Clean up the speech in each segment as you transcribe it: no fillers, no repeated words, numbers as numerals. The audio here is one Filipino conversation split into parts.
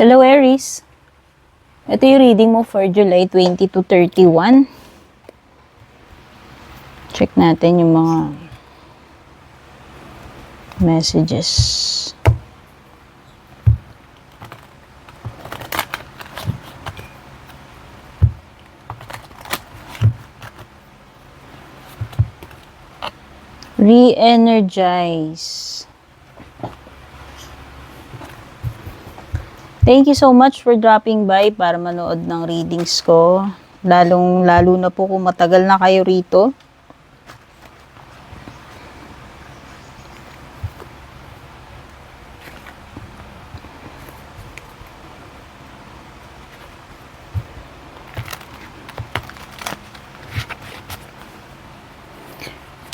Hello, Aries. Ito yung reading mo for July 20 to 31. Check natin yung mga messages. Re-energize. Thank you so much for dropping by para manood ng readings ko. Lalo na po kung matagal na kayo rito.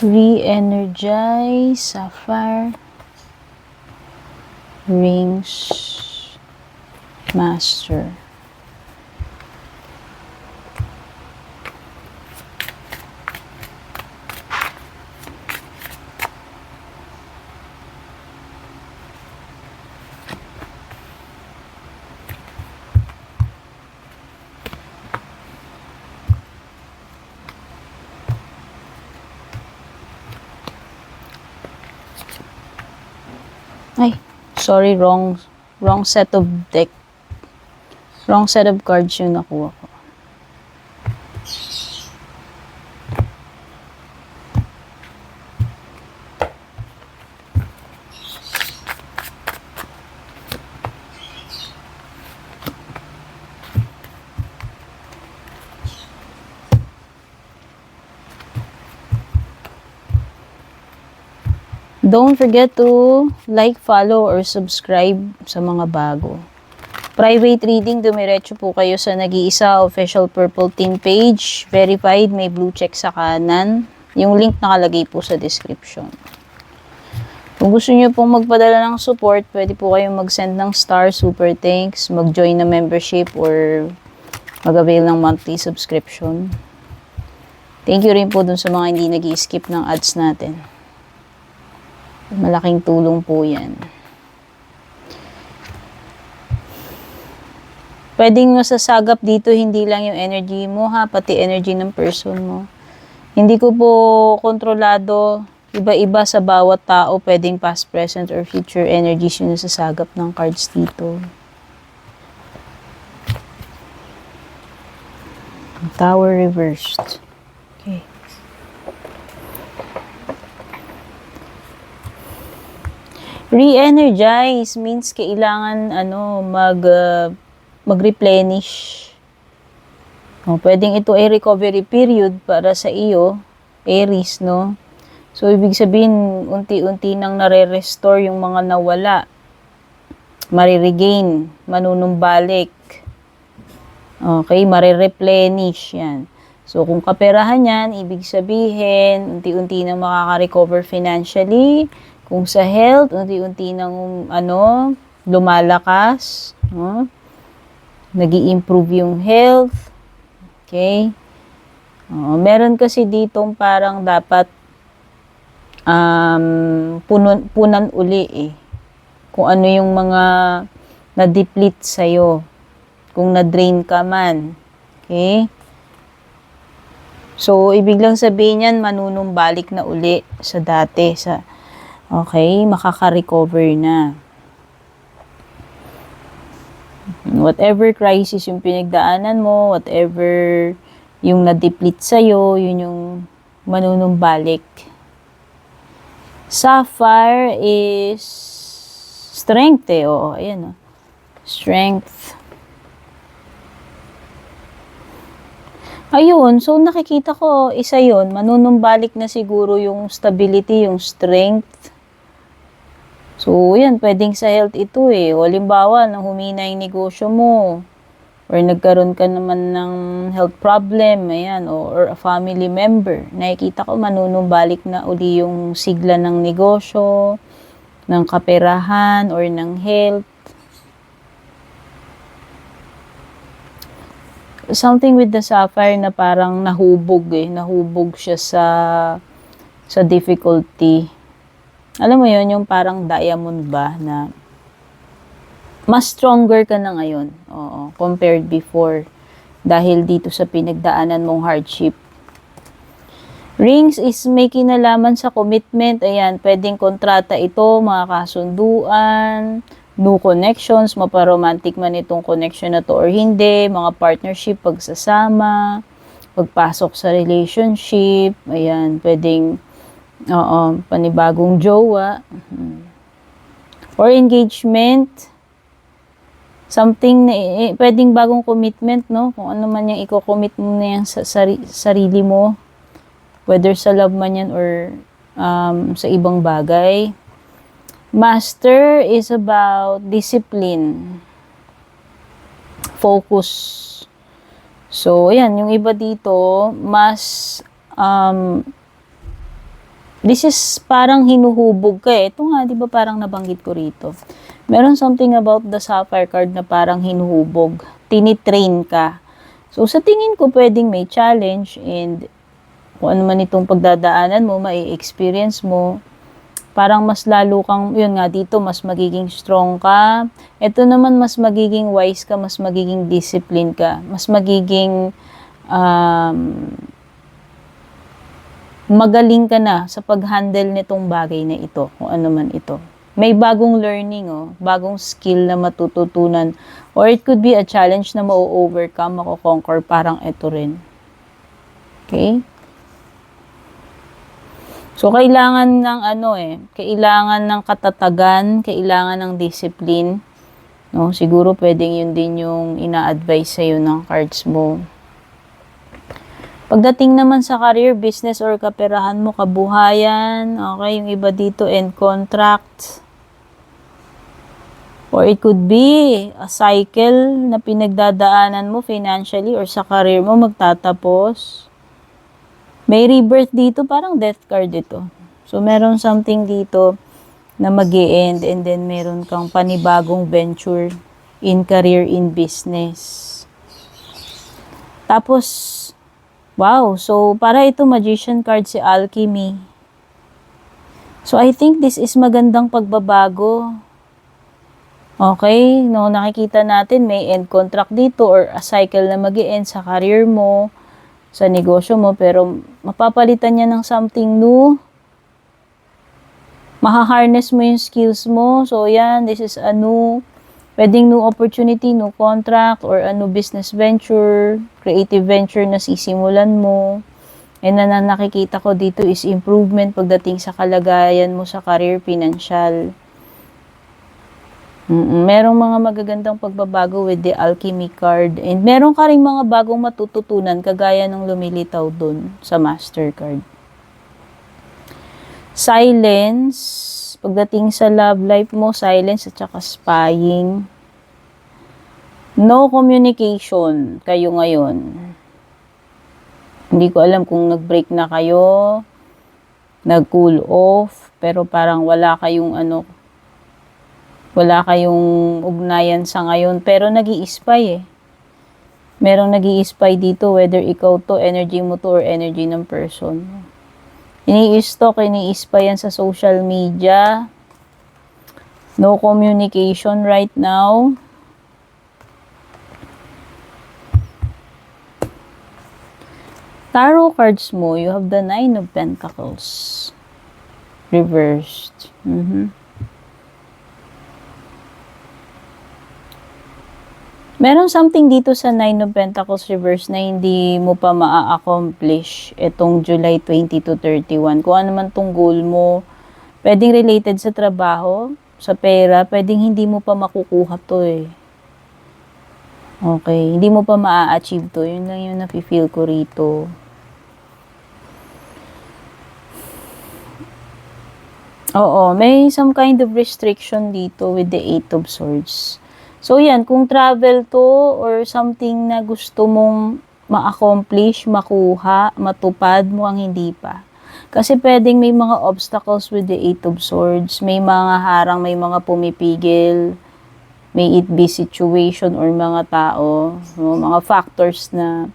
Re-energize, Sapphire, Rings, Master. Ay, sorry, wrong set of deck. Wrong set of cards yung nakuha ko. Don't forget to like, follow, or subscribe sa mga bago. Private reading, dumiretso po kayo sa Nag-iisa Official Purple Team page. Verified, may blue check sa kanan. Yung link nakalagay po sa description. Kung gusto nyo pong magpadala ng support, pwede po kayong mag-send ng star, super thanks, mag-join na membership, or mag-avail ng monthly subscription. Thank you rin po dun sa mga hindi nag-i-skip ng ads natin. Malaking tulong po yan. Pwedeng masasagap dito hindi lang yung energy mo ha, pati energy ng person mo. Hindi ko po kontrolado, iba-iba sa bawat tao, pwedeng past, present, or future energies yung nasasagap ng cards dito. Tower reversed. Okay. Re-energize means kailangan mag-replenish. Pwedeng ito ay recovery period para sa iyo, Aries, no? So, ibig sabihin, unti-unti nang nare-restore yung mga nawala. Mariregain, manunumbalik. Okay, marireplenish yan. So, kung kaperahan yan, ibig sabihin, unti-unti nang makaka-recover financially. Kung sa health, unti-unti nang lumalakas, no? Nag-i-improve yung health. Okay? Meron kasi ditong parang dapat punan uli eh. Kung ano yung mga na-deplete sa'yo. Kung na-drain ka man. Okay? So, ibig lang sabihin yan, manunumbalik na uli sa dati. Okay, makaka-recover na. Whatever crisis yung pinagdaanan mo, whatever yung na-deplete sa'yo, yun yung manunumbalik. Sapphire is strength eh. Oo, ayan o. Strength. Ayun, so nakikita ko, isa yun, manunumbalik na siguro yung stability, yung strength. So, yan, pwedeng sa health ito eh. Halimbawa, nang humina yung negosyo mo, or nagkaroon ka naman ng health problem, ayan, or a family member. Nakikita ko, manunumbalik na uli yung sigla ng negosyo, ng kaperahan, or ng health. Something with the sapphire na parang nahubog eh. Nahubog siya sa difficulty. Alam mo yon yung parang diamond ba na mas stronger ka na ngayon. Oo, compared before. Dahil dito sa pinagdaanan mong hardship. Rings is may kinalaman sa commitment. Ayan, pwedeng kontrata ito, mga kasunduan, new connections, maparomantic man itong connection na to or hindi, mga partnership, pagsasama, pagpasok sa relationship, ayan, pwedeng, panibagong jowa, or engagement, something na, pwedeng bagong commitment, no? Kung ano man yung i-commit mo na yan sa sarili mo, whether sa love man yan or sa ibang bagay. Master is about discipline, focus. So, ayan, yung iba dito, mas, this is parang hinuhubog ka eh. Ito nga, di ba parang nabanggit ko rito. Meron something about the Sapphire card na parang hinuhubog. Tinitrain ka. So, sa tingin ko, pwedeng may challenge and kung ano man itong pagdadaanan mo, mai-experience mo, parang mas lalo kang, yun nga dito, mas magiging strong ka. Ito naman, mas magiging wise ka, mas magiging discipline ka, mas magiging magaling ka na sa pag-handle nitong bagay na ito, kung ano man ito. May bagong learning, bagong skill na matututunan, or it could be a challenge na ma-overcome, mako-conquer, parang ito rin. Okay? So, kailangan ng kailangan ng katatagan, kailangan ng discipline. No? Siguro pwedeng yun din yung ina-advise sa'yo ng cards mo. Pagdating naman sa career, business, or kaperahan mo, kabuhayan, okay, yung iba dito, end contract. Or it could be a cycle na pinagdadaanan mo financially or sa career mo magtatapos. May rebirth dito, parang death card ito. So, meron something dito na mag-e-end and then meron kang panibagong venture in career, in business. Tapos, wow, so para ito magician card si Alchemy. So, I think this is magandang pagbabago. Okay, no, nakikita natin may end contract dito or a cycle na mag-e-end sa career mo, sa negosyo mo, pero mapapalitan niya ng something new. Maha-harness mo yung skills mo. So, yan, this is a pwedeng new opportunity, new contract, or a new business venture, creative venture na sisimulan mo. And na nakikita ko dito is improvement pagdating sa kalagayan mo sa career, financial. Merong mga magagandang pagbabago with the Alchemy card. And meron ka rin mga bagong matututunan kagaya ng lumilitaw dun sa Master card. Silence. Pagdating sa love life mo, silence at saka spying. No communication kayo ngayon. Hindi ko alam kung nag-break na kayo, nag-cool off, pero parang wala kayong ugnayan sa ngayon, pero nag-i-spy eh. Merong nag-i-spy dito, whether ikaw to, energy mo to, or energy ng person. Ini-stalk, ini-spy yan sa social media. No communication right now. Tarot cards mo, you have the Nine of Pentacles. Reversed. Meron something dito sa Nine of Pentacles reverse na hindi mo pa maa-accomplish itong July 20 to 31. Kung ano man tong goal mo, pwedeng related sa trabaho, sa pera, pwedeng hindi mo pa makukuha to eh. Okay, hindi mo pa maa-achieve to. Yun lang yung nafe-feel ko rito. Oo, may some kind of restriction dito with the Eight of Swords. So, yan, kung travel to or something na gusto mong ma-accomplish, makuha, matupad mo ang hindi pa. Kasi pwedeng may mga obstacles with the Eight of Swords, may mga harang, may mga pumipigil, may it be situation or mga tao, mga factors na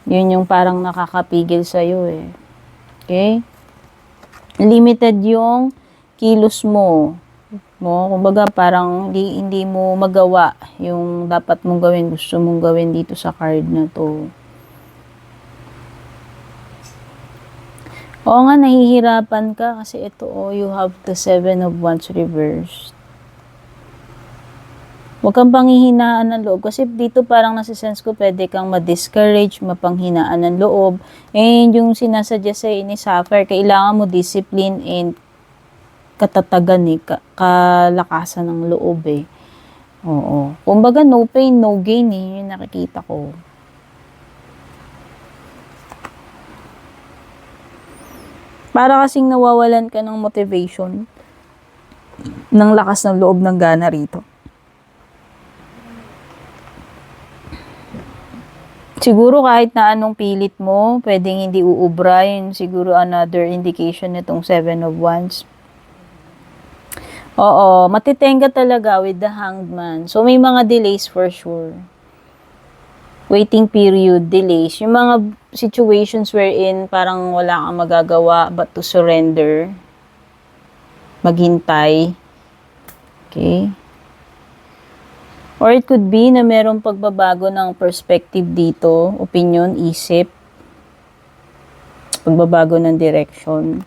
yun yung parang nakakapigil sa'yo eh. Okay? Limited yung kilos mo. mo. Kumbaga parang hindi mo magawa yung dapat mong gawin, gusto mong gawin dito sa card na to. Oo nga, nahihirapan ka kasi ito, you have the 7 of Wands reversed. Huwag kang panghihinaan ng loob kasi dito parang nasa-sense ko pwede kang ma-discourage, mapanghinaan ng loob. And yung sinasuggest sa'yo ni Sapphire, kailangan mo discipline and katatagan kalakasan ng loob Oo. Kumbaga no pain, no gain yung nakikita ko. Para kasing nawawalan ka ng motivation, ng lakas ng loob ng gana rito. Siguro kahit na anong pilit mo, pwedeng hindi uubra, yun siguro another indication nitong 7 of Wands. Oo, matitenga talaga with the Hanged Man. So may mga delays for sure. Waiting period, delays. Yung mga situations wherein parang wala kang magagawa but to surrender. Maghintay. Okay? Or it could be na merong pagbabago ng perspective dito, opinion, isip. Pagbabago ng direction.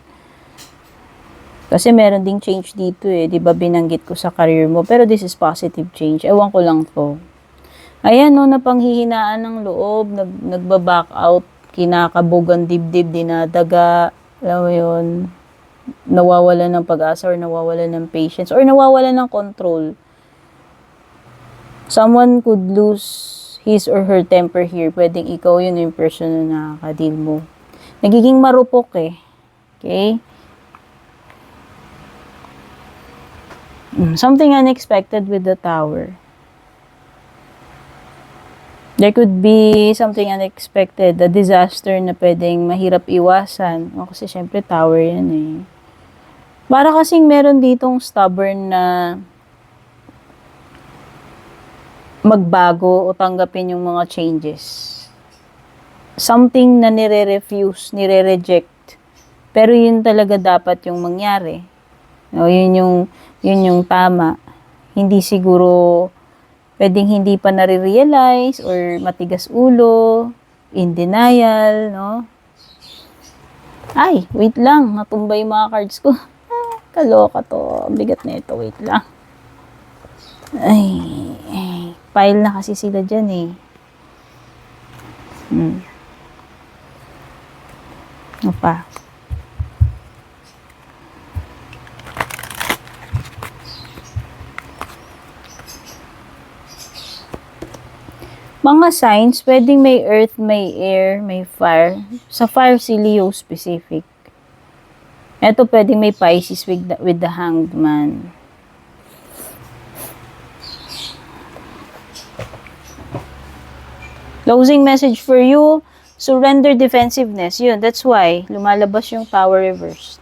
Kasi meron ding change dito 'di ba binanggit ko sa career mo. Pero this is positive change. Ewan ko lang to. Ayan, napanghihinaan ng loob, nagba-back out, kinakabog ang dibdib, dinadaga, alam mo yun, nawawala ng pag-asa or nawawala ng patience or nawawala ng control. Someone could lose his or her temper here. Pwedeng ikaw yun yung person na nakaka-deal mo. Nagiging marupok Okay? Something unexpected with the Tower. There could be something unexpected, a disaster na pwedeng mahirap iwasan. Kasi syempre Tower yan Para kasing meron ditong stubborn na magbago o tanggapin yung mga changes. Something na nire-refuse, nire-reject. Pero yun talaga dapat yung mangyari. Yun yung tama. Hindi siguro pwedeng hindi pa nare-realize or matigas ulo, in denial, Ay, wait lang. Natumba yung mga cards ko. Kaloka to. Bigat na ito. Wait lang. Ay, pile na kasi sila dyan Ano pa? Mga signs, pwedeng may earth, may air, may fire. Sa fire, si Leo specific. Ito, pwedeng may Pisces with the Hanged Man. Closing message for you, surrender defensiveness. Yun, that's why lumalabas yung Tower reverse.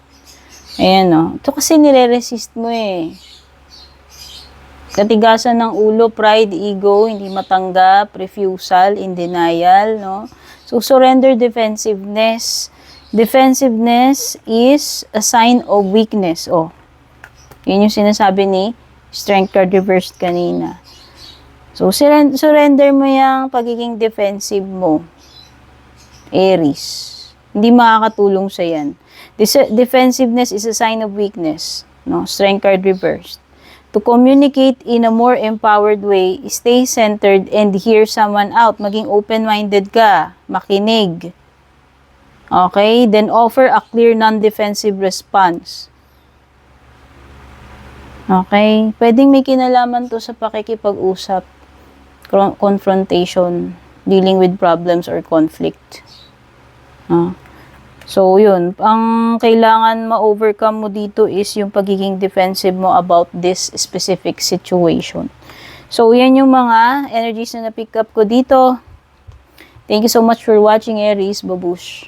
Ayan, Ito kasi nire-resist mo Katigasan ng ulo, pride, ego, hindi matanggap, refusal, in denial, So, surrender defensiveness. Defensiveness is a sign of weakness. Yun yung sinasabi ni Strength card reversed kanina. So, surrender mo yung pagiging defensive mo. Aries. Hindi makakatulong sa yan. Defensiveness is a sign of weakness. Strength card reversed. To communicate in a more empowered way, stay centered and hear someone out. Maging open-minded ka. Makinig. Okay? Then offer a clear non-defensive response. Okay? Pwedeng may kinalaman to sa pakikipag-usap. Confrontation. Dealing with problems or conflict. So, yun. Ang kailangan ma-overcome mo dito is yung pagiging defensive mo about this specific situation. So, yan yung mga energies na na-pick up ko dito. Thank you so much for watching, Aries. Babush!